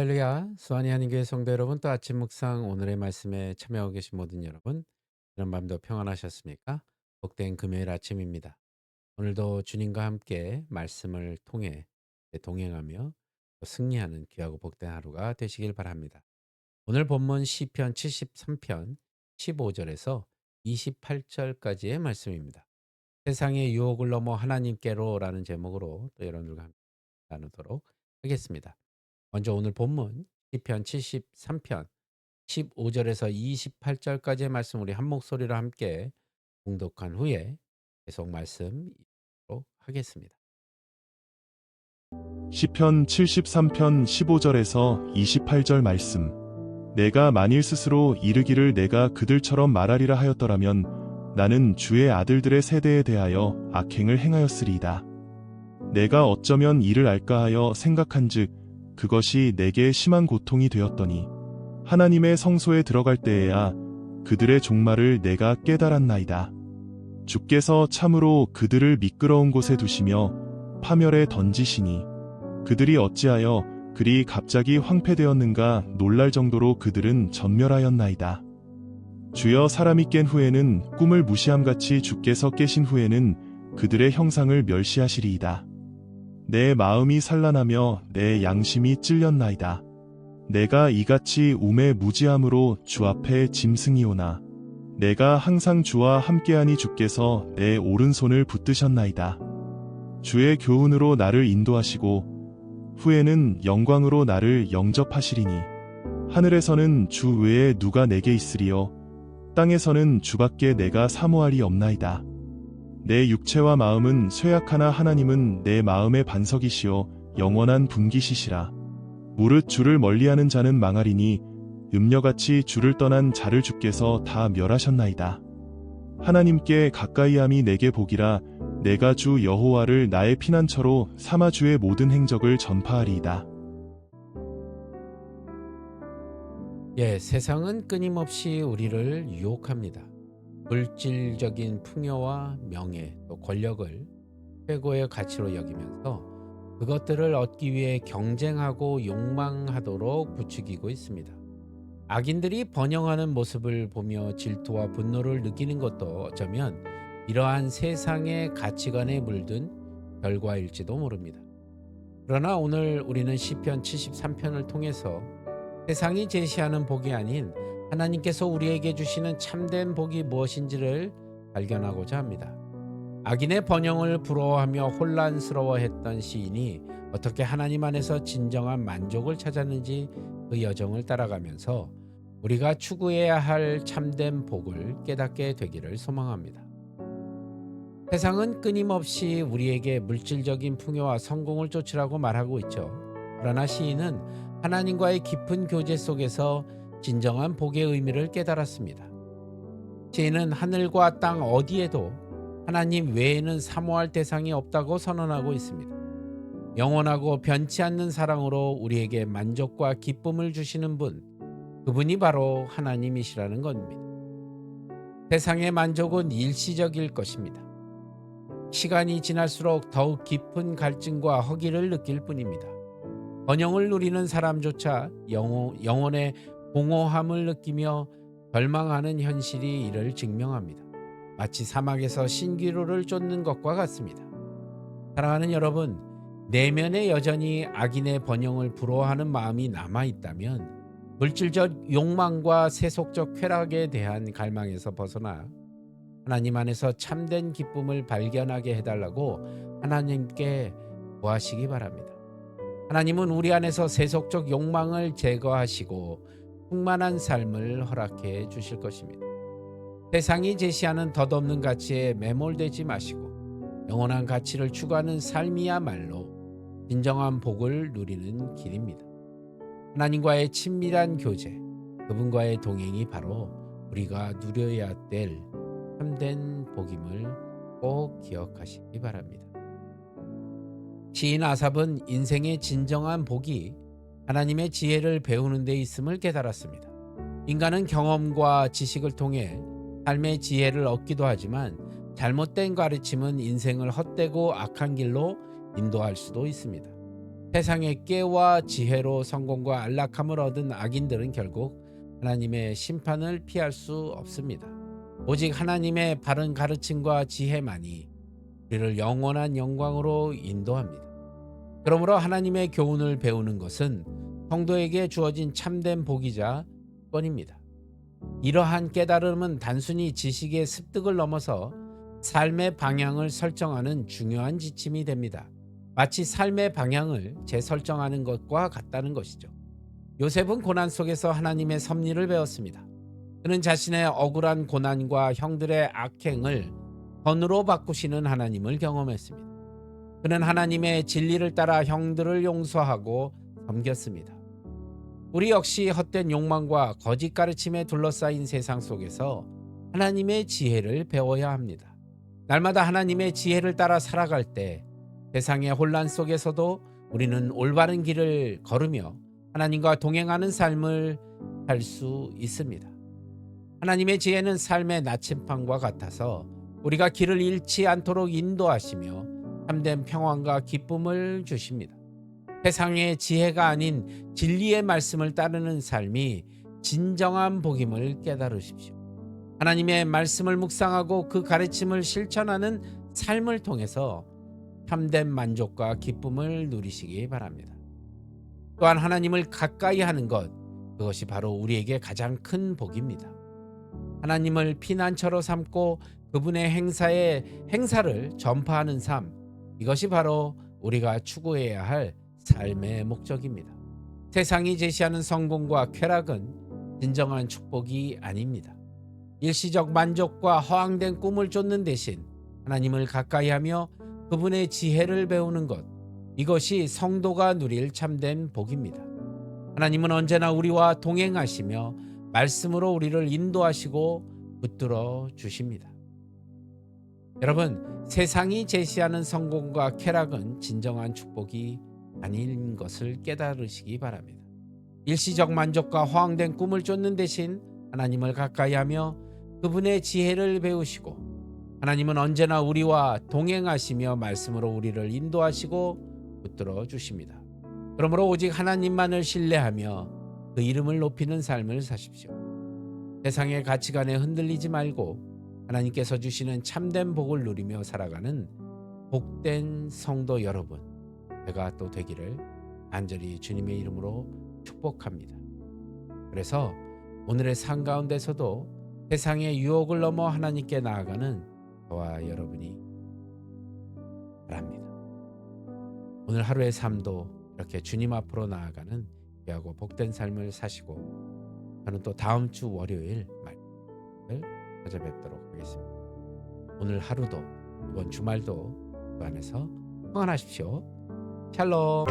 할렐루야. 수완이 하나님교회 성도 여러분, 또 아침 묵상 오늘의 말씀에 참여하고 계신 모든 여러분, 이런 밤도 평안하셨습니까? 복된 금요일 아침입니다. 오늘도 주님과 함께 말씀을 통해 동행하며 또 승리하는 귀하고 복된 하루가 되시길 바랍니다. 오늘 본문 시편 73편 15절에서 28절까지의 말씀입니다. 세상의 유혹을 넘어 하나님께로라는 제목으로 또 여러분들과 함께 나누도록 하겠습니다. 먼저 오늘 본문 시편 73편 15절에서 28절까지의 말씀 우리 한 목소리로 함께 봉독한 후에 계속 말씀 읽도록 하겠습니다. 시편 73편 15절에서 28절 말씀. 내가 만일 스스로 이르기를 내가 그들처럼 말하리라 하였더라면 나는 주의 아들들의 세대에 대하여 악행을 행하였으리이다. 내가 어쩌면 이를 알까 하여 생각한즉 그것이 내게 심한 고통이 되었더니 하나님의 성소에 들어갈 때에야 그들의 종말을 내가 깨달았나이다. 주께서 참으로 그들을 미끄러운 곳에 두시며 파멸에 던지시니 그들이 어찌하여 그리 갑자기 황폐되었는가 놀랄 정도로 그들은 전멸하였나이다. 주여, 사람이 깬 후에는 꿈을 무시함같이 주께서 깨신 후에는 그들의 형상을 멸시하시리이다. 내 마음이 산란하며 내 양심이 찔렸나이다. 내가 이같이 우매 무지함으로 주 앞에 짐승이오나 내가 항상 주와 함께하니 주께서 내 오른손을 붙드셨나이다. 주의 교훈으로 나를 인도하시고 후에는 영광으로 나를 영접하시리니 하늘에서는 주 외에 누가 내게 있으리요 땅에서는 주밖에 내가 사모할이 없나이다. 내 육체와 마음은 쇠약하나 하나님은 내 마음의 반석이시요 영원한 분기시시라. 무릇 주를 멀리하는 자는 망하리니 음녀같이 주를 떠난 자를 주께서 다 멸하셨나이다. 하나님께 가까이함이 내게 복이라. 내가 주 여호와를 나의 피난처로 삼아 주의 모든 행적을 전파하리이다. 세상은 끊임없이 우리를 유혹합니다. 물질적인 풍요와 명예, 또 권력을 최고의 가치로 여기면서 그것들을 얻기 위해 경쟁하고 욕망하도록 부추기고 있습니다. 악인들이 번영하는 모습을 보며 질투와 분노를 느끼는 것도 어쩌면 이러한 세상의 가치관에 물든 결과일지도 모릅니다. 그러나 오늘 우리는 시편 73편을 통해서 세상이 제시하는 복이 아닌 하나님께서 우리에게 주시는 참된 복이 무엇인지를 발견하고자 합니다. 악인의 번영을 부러워하며 혼란스러워했던 시인이 어떻게 하나님 안에서 진정한 만족을 찾았는지 그 여정을 따라가면서 우리가 추구해야 할 참된 복을 깨닫게 되기를 소망합니다. 세상은 끊임없이 우리에게 물질적인 풍요와 성공을 쫓으라고 말하고 있죠. 그러나 시인은 하나님과의 깊은 교제 속에서 진정한 복의 의미를 깨달았습니다. 시인은 하늘과 땅 어디에도 하나님 외에는 사모할 대상이 없다고 선언하고 있습니다. 영원하고 변치 않는 사랑으로 우리에게 만족과 기쁨을 주시는 분, 그분이 바로 하나님이시라는 겁니다. 세상의 만족은 일시적일 것입니다. 시간이 지날수록 더욱 깊은 갈증과 허기를 느낄 뿐입니다. 번영을 누리는 사람조차 영혼의 공허함을 느끼며 절망하는 현실이 이를 증명합니다. 마치 사막에서 신기루를 쫓는 것과 같습니다. 사랑하는 여러분, 내면에 여전히 악인의 번영을 부러워하는 마음이 남아있다면 물질적 욕망과 세속적 쾌락에 대한 갈망에서 벗어나 하나님 안에서 참된 기쁨을 발견하게 해달라고 하나님께 구하시기 바랍니다. 하나님은 우리 안에서 세속적 욕망을 제거하시고 충만한 삶을 허락해 주실 것입니다. 세상이 제시하는 덧없는 가치에 매몰되지 마시고 영원한 가치를 추구하는 삶이야말로 진정한 복을 누리는 길입니다. 하나님과의 친밀한 교제, 그분과의 동행이 바로 우리가 누려야 될 참된 복임을 꼭 기억하시기 바랍니다. 시인 아삽은 인생의 진정한 복이 하나님의 지혜를 배우는 데 있음을 깨달았습니다. 인간은 경험과 지식을 통해 삶의 지혜를 얻기도 하지만 잘못된 가르침은 인생을 헛되고 악한 길로 인도할 수도 있습니다. 세상의 깨와 지혜로 성공과 안락함을 얻은 악인들은 결국 하나님의 심판을 피할 수 없습니다. 오직 하나님의 바른 가르침과 지혜만이 우리를 영원한 영광으로 인도합니다. 그러므로 하나님의 교훈을 배우는 것은 성도에게 주어진 참된 복이자 권입니다. 이러한 깨달음은 단순히 지식의 습득을 넘어서 삶의 방향을 설정하는 중요한 지침이 됩니다. 마치 삶의 방향을 재설정하는 것과 같다는 것이죠. 요셉은 고난 속에서 하나님의 섭리를 배웠습니다. 그는 자신의 억울한 고난과 형들의 악행을 선으로 바꾸시는 하나님을 경험했습니다. 그는 하나님의 진리를 따라 형들을 용서하고 섬겼습니다. 우리 역시 헛된 욕망과 거짓 가르침에 둘러싸인 세상 속에서 하나님의 지혜를 배워야 합니다. 날마다 하나님의 지혜를 따라 살아갈 때 세상의 혼란 속에서도 우리는 올바른 길을 걸으며 하나님과 동행하는 삶을 살 수 있습니다. 하나님의 지혜는 삶의 나침판과 같아서 우리가 길을 잃지 않도록 인도하시며 참된 평안과 기쁨을 주십니다. 세상의 지혜가 아닌 진리의 말씀을 따르는 삶이 진정한 복임을 깨달으십시오. 하나님의 말씀을 묵상하고 그 가르침을 실천하는 삶을 통해서 참된 만족과 기쁨을 누리시기 바랍니다. 또한 하나님을 가까이 하는 것, 그것이 바로 우리에게 가장 큰 복입니다. 하나님을 피난처로 삼고 그분의 행사를 전파하는 삶, 이것이 바로 우리가 추구해야 할 삶의 목적입니다. 세상이 제시하는 성공과 쾌락은 진정한 축복이 아닙니다. 일시적 만족과 허황된 꿈을 쫓는 대신 하나님을 가까이하며 그분의 지혜를 배우는 것, 이것이 성도가 누릴 참된 복입니다. 하나님은 언제나 우리와 동행하시며 말씀으로 우리를 인도하시고 붙들어 주십니다. 여러분, 세상이 제시하는 성공과 쾌락은 진정한 축복이 아닌 것을 깨달으시기 바랍니다. 일시적 만족과 허황된 꿈을 쫓는 대신 하나님을 가까이하며 그분의 지혜를 배우시고, 하나님은 언제나 우리와 동행하시며 말씀으로 우리를 인도하시고 붙들어 주십니다. 그러므로 오직 하나님만을 신뢰하며 그 이름을 높이는 삶을 사십시오. 세상의 가치관에 흔들리지 말고 하나님께서 주시는 참된 복을 누리며 살아가는 복된 성도 여러분, 제가 또 되기를 간절히 주님의 이름으로 축복합니다. 그래서 오늘의 삶 가운데서도 세상의 유혹을 넘어 하나님께 나아가는 저와 여러분이 바랍니다. 오늘 하루의 삶도 이렇게 주님 앞으로 나아가는 귀하고 복된 삶을 사시고, 저는 또 다음 주 월요일 말씀을 찾아뵙도록 하겠습니다. 오늘 하루도 이번 주말도 그 안에서 평안하십시오. 샬롬.